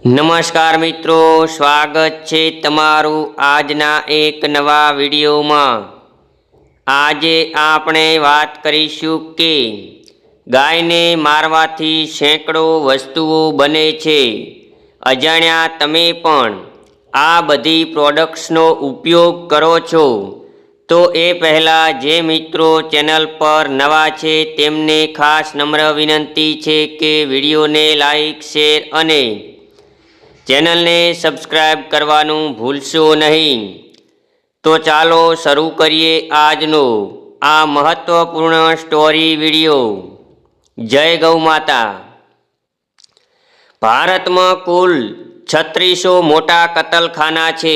નમસ્કાર મિત્રો, સ્વાગત છે તમારું આજના એક નવા વિડીયોમાં। આજે આપણે વાત કરીશું કે ગાયને મારવાથી સેંકડો વસ્તુઓ બને છે। અજાણ્યા તમે પણ આ બધી પ્રોડક્ટ્સનો ઉપયોગ કરો છો તો એ પહેલાં જે મિત્રો ચેનલ પર નવા છે તેમને ખાસ નમ્ર વિનંતી છે કે વિડીયોને લાઈક, શેર અને ચેનલને સબસ્ક્રાઈબ કરવાનું ભૂલશો નહીં। તો ચાલો શરૂ કરીએ આજનો આ મહત્વપૂર્ણ સ્ટોરી વિડીયો। જય ગૌ માતા। ભારતમાં કુલ 3600 મોટા કતલખાના છે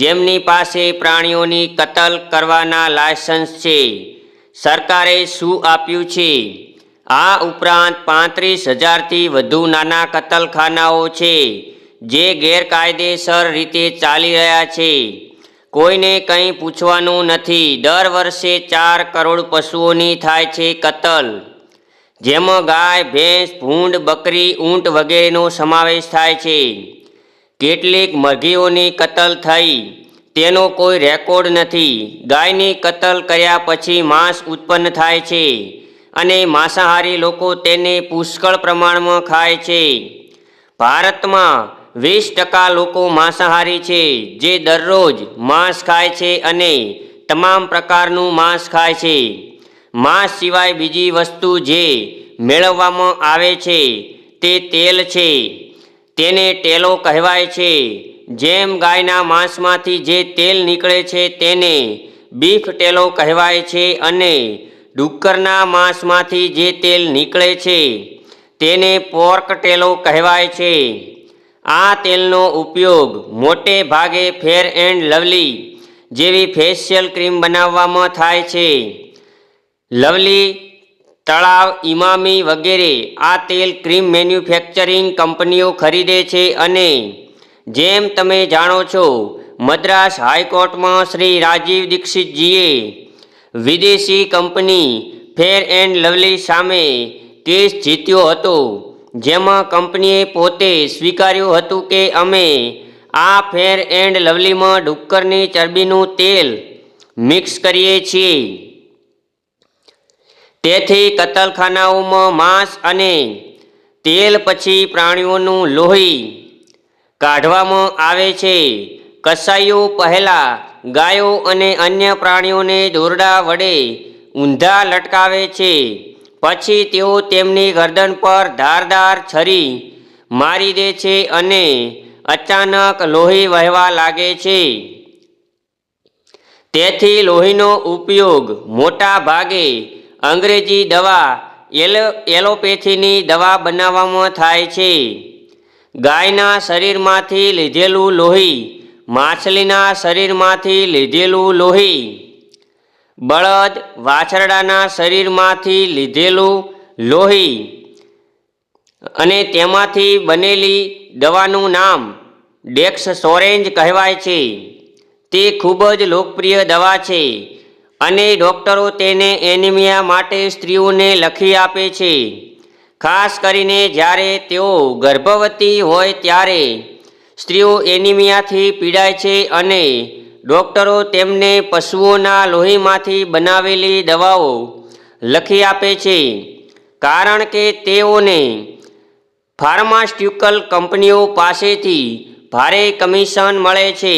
જેમની પાસે પ્રાણીઓની કતલ કરવાના લાયસન્સ છે। સરકારે શું આપ્યું છે? આ ઉપરાંત 35,000થી વધુ નાના કતલખાનાઓ છે જે ગેરકાયદેસર રીતે ચાલી રહ્યા છે। કોઈને કંઈ પૂછવાનું નથી। દર વર્ષે 4 કરોડ પશુઓની થાય છે કતલ, જેમાં ગાય, ભેંસ, ભૂંડ, બકરી, ઊંટ વગેરેનો સમાવેશ થાય છે। કેટલીક મરઘીઓની કતલ થઈ તેનો કોઈ રેકોર્ડ નથી। ગાયની કતલ કર્યા પછી માંસ ઉત્પન્ન થાય છે અને માંસાહારી લોકો તેને પુષ્કળ પ્રમાણમાં ખાય છે। ભારતમાં 20% લોકો માંસાહારી છે જે દરરોજ માંસ ખાય છે અને તમામ પ્રકારનું માંસ ખાય છે। માંસ સિવાય બીજી વસ્તુ જે મેળવવામાં આવે છે તે તેલ છે। તેને ટેલો કહેવાય છે। જેમ ગાયના માંસમાંથી જે તેલ નીકળે છે તેને બીફ ટેલો કહેવાય છે અને ડુક્કરના માંસમાંથી જે તેલ નીકળે છે તેને પોર્ક ટેલો કહેવાય છે। આ તેલનો ઉપયોગ મોટે ભાગે ફેર એન્ડ લવલી જેવી ફેશિયલ ક્રીમ બનાવવામાં થાય છે। લવલી, તળાવ, ઇમામી વગેરે આ તેલ ક્રીમ મેન્યુફેક્ચરિંગ કંપનીઓ ખરીદે છે અને જેમ તમે જાણો છો, મદ્રાસ હાઈકોર્ટમાં શ્રી રાજીવ દીક્ષિતજીએ વિદેશી કંપની ફેર એન્ડ લવલી સામે કેસ જીત્યો હતો, જેમાં કંપનીએ પોતે સ્વીકાર્યું હતું કે અમે આ ફેર એન્ડ લવલીમાં ડુક્કરની ચરબીનું તેલ મિક્સ કરીએ છીએ। તેથી કતલખાનાઓમાં માંસ અને તેલ પછી પ્રાણીઓનું લોહી કાઢવામાં આવે છે। કસાઈઓ પહેલાં ગાયો અને અન્ય પ્રાણીઓને દોરડા વડે ઊંધા લટકાવે છે, પછી તેઓ તેમની ગરદન પર ધારદાર છરી મારી દે છે અને અચાનક લોહી વહેવા લાગે છે। તેથી લોહીનો ઉપયોગ મોટા ભાગે અંગ્રેજી દવા, એલોપેથીની દવા બનાવવામાં થાય છે। ગાયના શરીરમાંથી લીધેલું લોહી, માછલીના શરીરમાંથી લીધેલું લોહી, બળદ, વાછરડાના શરીરમાંથી લીધેલું લોહી અને તેમાંથી બનેલી દવાનું નામ ડેક્સસોરેન્જ કહેવાય છે। તે ખૂબ જ લોકપ્રિય દવા છે અને ડૉક્ટરો તેને એનિમિયા માટે સ્ત્રીઓને લખી આપે છે। ખાસ કરીને જ્યારે તેઓ ગર્ભવતી હોય ત્યારે સ્ત્રીઓ એનિમિયાથી પીડાય છે અને ડૉક્ટરો તેમને પશુઓના લોહીમાંથી બનાવેલી દવાઓ લખી આપે છે, કારણ કે તેઓને ફાર્માસ્યુટિકલ કંપનીઓ પાસેથી ભારે કમિશન મળે છે।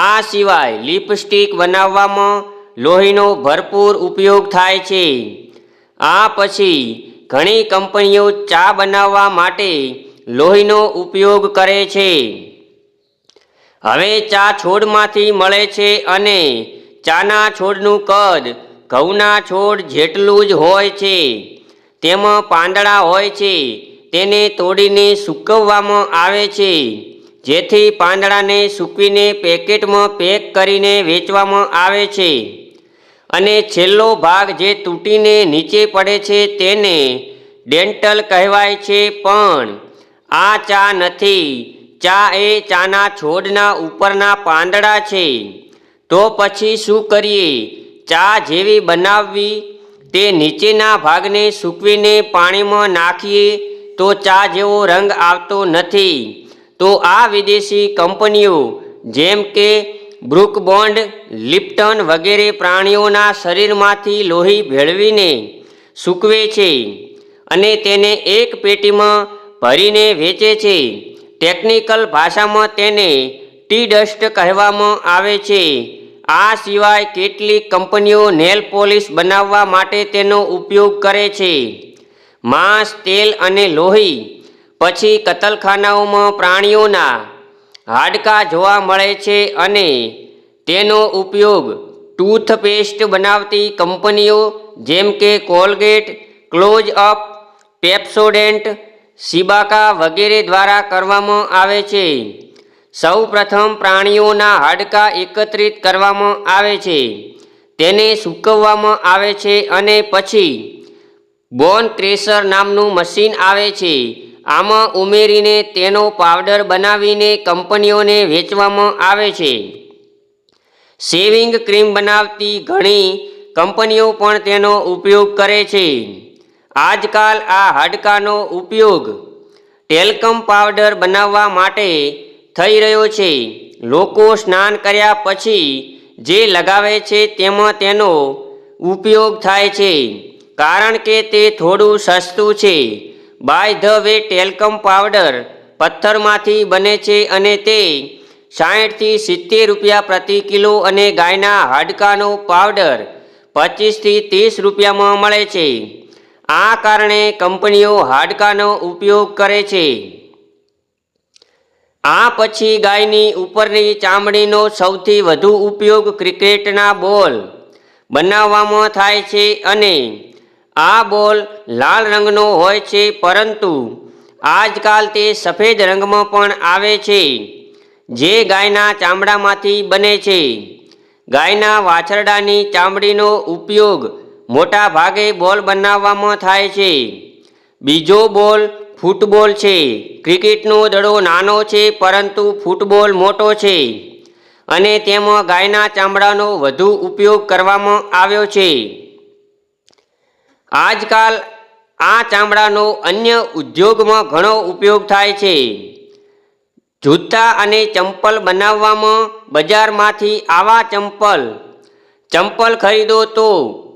આ સિવાય લિપસ્ટિક બનાવવામાં લોહીનો ભરપૂર ઉપયોગ થાય છે। આ પછી ઘણી કંપનીઓ ચા બનાવવા માટે લોહીનો ઉપયોગ કરે છે। હવે ચા છોડમાંથી મળે છે અને ચાના છોડનું કદ ઘઉંના છોડ જેટલું જ હોય છે। તેમાં પાંદડા હોય છે। તેને તોડીને સૂકવવામાં આવે છે જેથી પાંદડાને સૂકવીને પેકેટમાં પેક કરીને વેચવામાં આવે છે અને છેલ્લો ભાગ જે તૂટીને નીચે પડે છે તેને ડેન્ટલ કહેવાય છે। પણ આ ચા નથી। ચા એ ચાના છોડના ઉપરના પાંદડા છે। તો પછી શું કરીએ? ચા જેવી બનાવવી તે નીચેના ભાગને સૂકવીને પાણીમાં નાખીએ તો ચા જેવો રંગ આવતો નથી। તો આ વિદેશી કંપનીઓ જેમ કે બ્રુક બોન્ડ, લિપ્ટન વગેરે પ્રાણીઓના શરીરમાંથી લોહી ભેળવીને સૂકવે છે અને તેને એક પેટીમાં ભરીને વેચે છે. ટેકનિકલ ભાષામાં તેને ટી ડસ્ટ કહેવામાં આવે છે. આ સિવાય કેટલીક કંપનીઓ નેલ પોલિશ બનાવવા માટે તેનો ઉપયોગ કરે છે. માંસ, તેલ અને લોહી. પછી કતલખાનાઓમાં પ્રાણીઓના હાડકાં જોવા મળે છે અને તેનો ઉપયોગ ટૂથપેસ્ટ બનાવતી કંપનીઓ જેમ કે કોલગેટ, ક્લોઝ-અપ, પેપ્સોડેન્ટ, સિબાકા વગેરે દ્વારા કરવામાં આવે છે. સૌ પ્રથમ પ્રાણીઓના હાડકાં એકત્રિત કરવામાં આવે છે, તેને સૂકવવામાં આવે છે અને પછી બોન ક્રેશર નામનું મશીન આવે છે. આમાં ઉમેરીને તેનો પાવડર બનાવીને કંપનીઓને વેચવામાં આવે છે. શેવિંગ ક્રીમ બનાવતી ઘણી કંપનીઓ પણ તેનો ઉપયોગ કરે છે. આજકાલ આ હાડકાનો ઉપયોગ ટેલ્કમ પાવડર બનાવવા માટે થઈ રહ્યો છે. લોકો સ્નાન કર્યા પછી જે લગાવે છે તેમાં તેનો ઉપયોગ થાય છે કારણ કે તે થોડું સસ્તું છે. By the way, talcum powder પથ્થરમાંથી બને છે અને તે 60 થી 70 રૂપિયા પ્રતિ કિલો અને ગાયના હાડકાનો પાવડર 25 થી 30 રૂપિયામાં મળે છે. આ કારણે કંપનીઓ હાડકાનો ઉપયોગ કરે છે. આ પછી ગાયની ઉપરની ચામડીનો સૌથી વધુ ઉપયોગ ક્રિકેટના બોલ બનાવવામાં થાય છે અને આ બોલ લાલ રંગનો હોય છે, પરંતુ આજકાલ તે સફેદ રંગમાં પણ આવે છે જે ગાયના ચામડામાંથી બને છે. ગાયના વાછરડાની ચામડીનો ઉપયોગ મોટા ભાગે બોલ બનાવવામાં થાય છે. બીજો બોલ ફૂટબોલ છે. ક્રિકેટનો દડો નાનો છે પરંતુ ફૂટબોલ મોટો છે અને તેમાં ગાયના ચામડાનો વધુ ઉપયોગ કરવામાં આવ્યો છે. આજકાલ આ ચામડાનો અન્ય ઉદ્યોગમાં ઘણો ઉપયોગ થાય છે. જૂતા અને ચંપલ બનાવવામાં બજારમાંથી આવા ચંપલ ખરીદો તો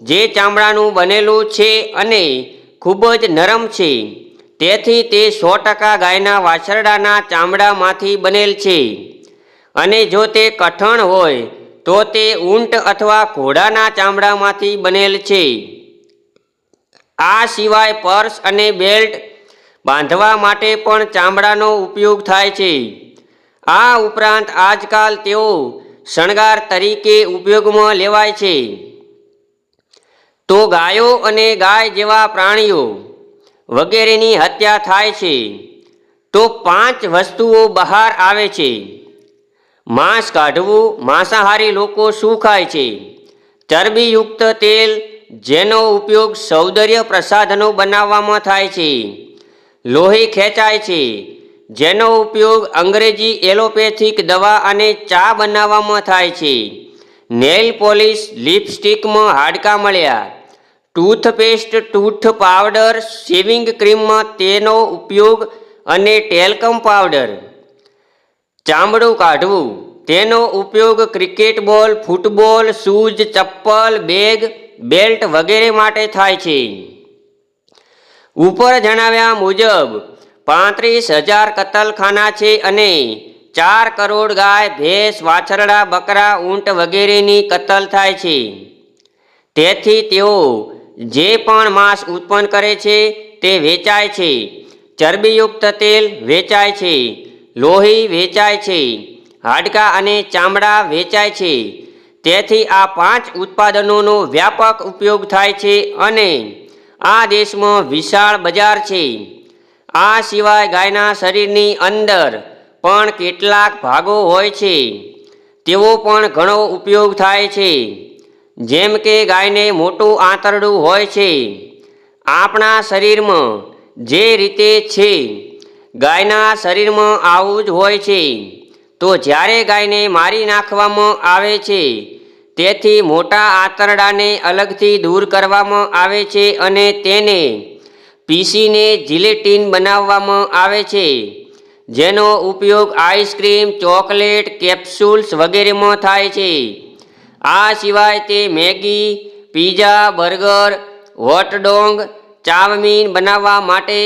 જે ચામડાનું બનેલું છે અને ખૂબ જ નરમ છે, તેથી તે 100% ગાયના વાછરડાના ચામડામાંથી બનેલ છે અને જો તે કઠણ હોય તો તે ઊંટ અથવા ઘોડાના ચામડામાંથી બનેલ છે. આ સિવાય પર્સ અને બેલ્ટ બાંધવા માટે પણ ચામડાનો ઉપયોગ થાય છે. આ ઉપરાંત આજકાલ તેઓ શણગાર તરીકે ઉપયોગમાં લેવાય છે. તો ગાયો અને ગાય જેવા પ્રાણીઓ વગેરેની હત્યા થાય છે તો 5 વસ્તુઓ બહાર આવે છે. માંસ કાઢવું. માંસાહારી લોકો શું ખાય છે? ચરબીયુક્ત તેલ, જેનો ઉપયોગ સૌંદર્ય પ્રસાધનો બનાવવામાં થાય છે. લોહી ખેંચાય છે, જેનો ઉપયોગ અંગ્રેજી એલોપેથિક દવા અને ચા બનાવવામાં થાય છે. નેલ પોલિશ, લિપસ્ટિકમાં હાડકાં મળ્યા. ટૂથપેસ્ટ, ટૂથ પાવડર, શેવિંગ ક્રીમમાં તેનો ઉપયોગ અને ટેલ્કમ પાવડર. ચામડું કાઢવું. તેનો ઉપયોગ ક્રિકેટ બોલ, ફૂટબોલ, શૂઝ, ચપ્પલ, બેગ, બેલ્ટ વગેરે માટે થાય છે. ઉપર જણાવ્યા મુજબ 35,000 કતલખાના છે અને 4 કરોડ ગાય, ભેંસ, વાછરડા, બકરા, ઊંટ વગેરેની કતલ થાય છે. તેથી તેઓ જે પણ માંસ ઉત્પન્ન કરે છે તે વેચાય છે. ચરબીયુક્ત તેલ વેચાય છે. લોહી વેચાય છે. હાડકાં અને ચામડા વેચાય છે. તેથી આ 5 ઉત્પાદનોનો વ્યાપક ઉપયોગ થાય છે અને આ દેશમાં વિશાળ બજાર છે. આ સિવાય ગાયના શરીરની અંદર પણ કેટલાક ભાગો હોય છે, તેવો પણ ઘણો ઉપયોગ થાય છે. જેમ કે ગાયને મોટું આંતરડું હોય છે. આપણા શરીરમાં જે રીતે છે, ગાયના શરીરમાં આવું જ હોય છે. તો જ્યારે ગાયને મારી નાખવામાં આવે છે, તેથી મોટા આંતરડાને અલગથી દૂર કરવામાં આવે છે અને તેને પીસીને જિલેટીન બનાવવામાં આવે છે, જેનો ઉપયોગ આઈસ્ક્રીમ, ચોકલેટ, કેપ્સ્યુલ્સ વગેરેમાં થાય છે. આ સિવાય તે Maggi, pizza, burger, hot dog, chowmein બનાવવા માટે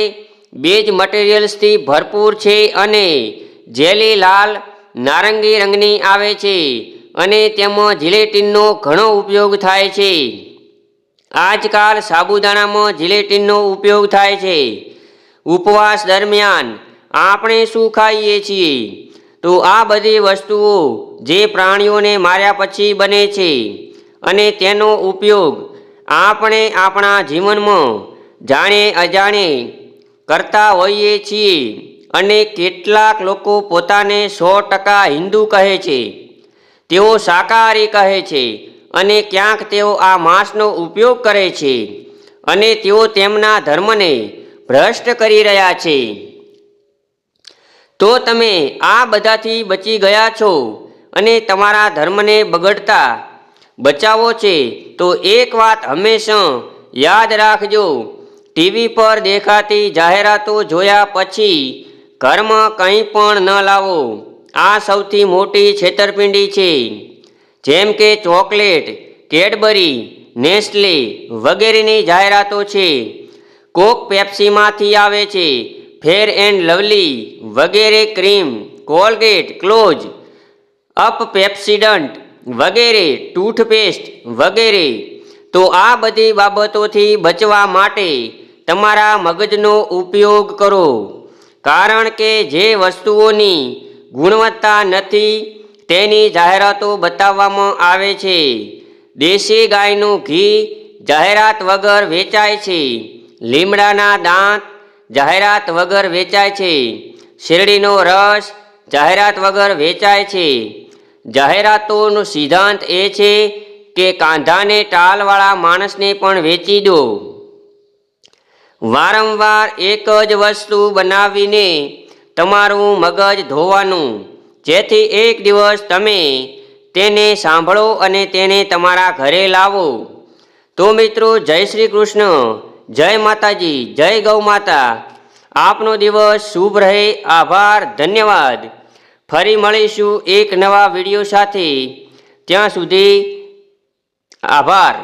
બેઝ મટીરિયલ્સથી ભરપૂર છે અને જેલી લાલ નારંગી રંગની આવે છે અને તેમાં જિલેટીનનો ઘણો ઉપયોગ થાય છે. આજકાલ સાબુદાણામાં જિલેટીનનો ઉપયોગ થાય છે. ઉપવાસ દરમિયાન આપણે શું ખાઈએ છીએ? તો આ બધી વસ્તુઓ જે પ્રાણીઓને માર્યા પછી બને છે અને તેનો ઉપયોગ આપણે આપણા જીવનમાં જાણે અજાણે કરતા હોઈએ છીએ. અને કેટલાક લોકો પોતાને 100% હિન્દુ કહે છે, તેઓ શાકાહારી કહે છે અને ક્યાંક તેઓ આ માંસનો ઉપયોગ કરે છે અને તેઓ તેમના ધર્મને ભ્રષ્ટ કરી રહ્યા છે. તો તમે આ બધાથી બચી ગયા છો અને તમારા ધર્મને બગડતા બચાવો છે તો એક વાત હંમેશા યાદ રાખજો, ટીવી પર દેખાતી જાહેરાતો જોયા પછી ઘરમાં કંઈ પણ ન લાવો. આ સૌથી મોટી છેતરપિંડી છે. જેમ કે ચોકલેટ, કેડબરી, નેસ્લે વગેરેની જાહેરાતો છે. કોક પેપ્સીમાંથી આવે છે, ફેર એન્ડ લવલી વગેરે ક્રીમ, કોલગેટ, ક્લોઝ અપ, પેપ્સીડન્ટ વગેરે ટૂથપેસ્ટ વગેરે. તો આ બધી બાબતોથી બચવા માટે તમારા મગજનો ઉપયોગ કરો, કારણ કે જે વસ્તુઓની ગુણવત્તા નથી તેની જાહેરાતો બતાવવામાં આવે છે. દેશી ગાયનું ઘી જાહેરાત વગર વેચાય છે. લીમડાના દાંત જાહેરાત વગર વેચાય છે. શેરડીનો રસ જાહેરાત વગર વેચાય છે. જાહેરાતોનો સિદ્ધાંત એ છે કે કાંધાને ટાલવાળા માણસને પણ વેચી દો. વારંવાર એક જ વસ્તુ બનાવીને તમારું મગજ ધોવાનું, જેથી એક દિવસ તમે તેને સાંભળો અને તેને તમારા ઘરે લાવો. તો મિત્રો, જય શ્રી કૃષ્ણ, જય માતાજી, જય ગૌ માતા. આપનો દિવસ શુભ રહે. આભાર, ધન્યવાદ. ફરી મળીશું એક નવા વિડીયો સાથે. ત્યાં સુધી આભાર.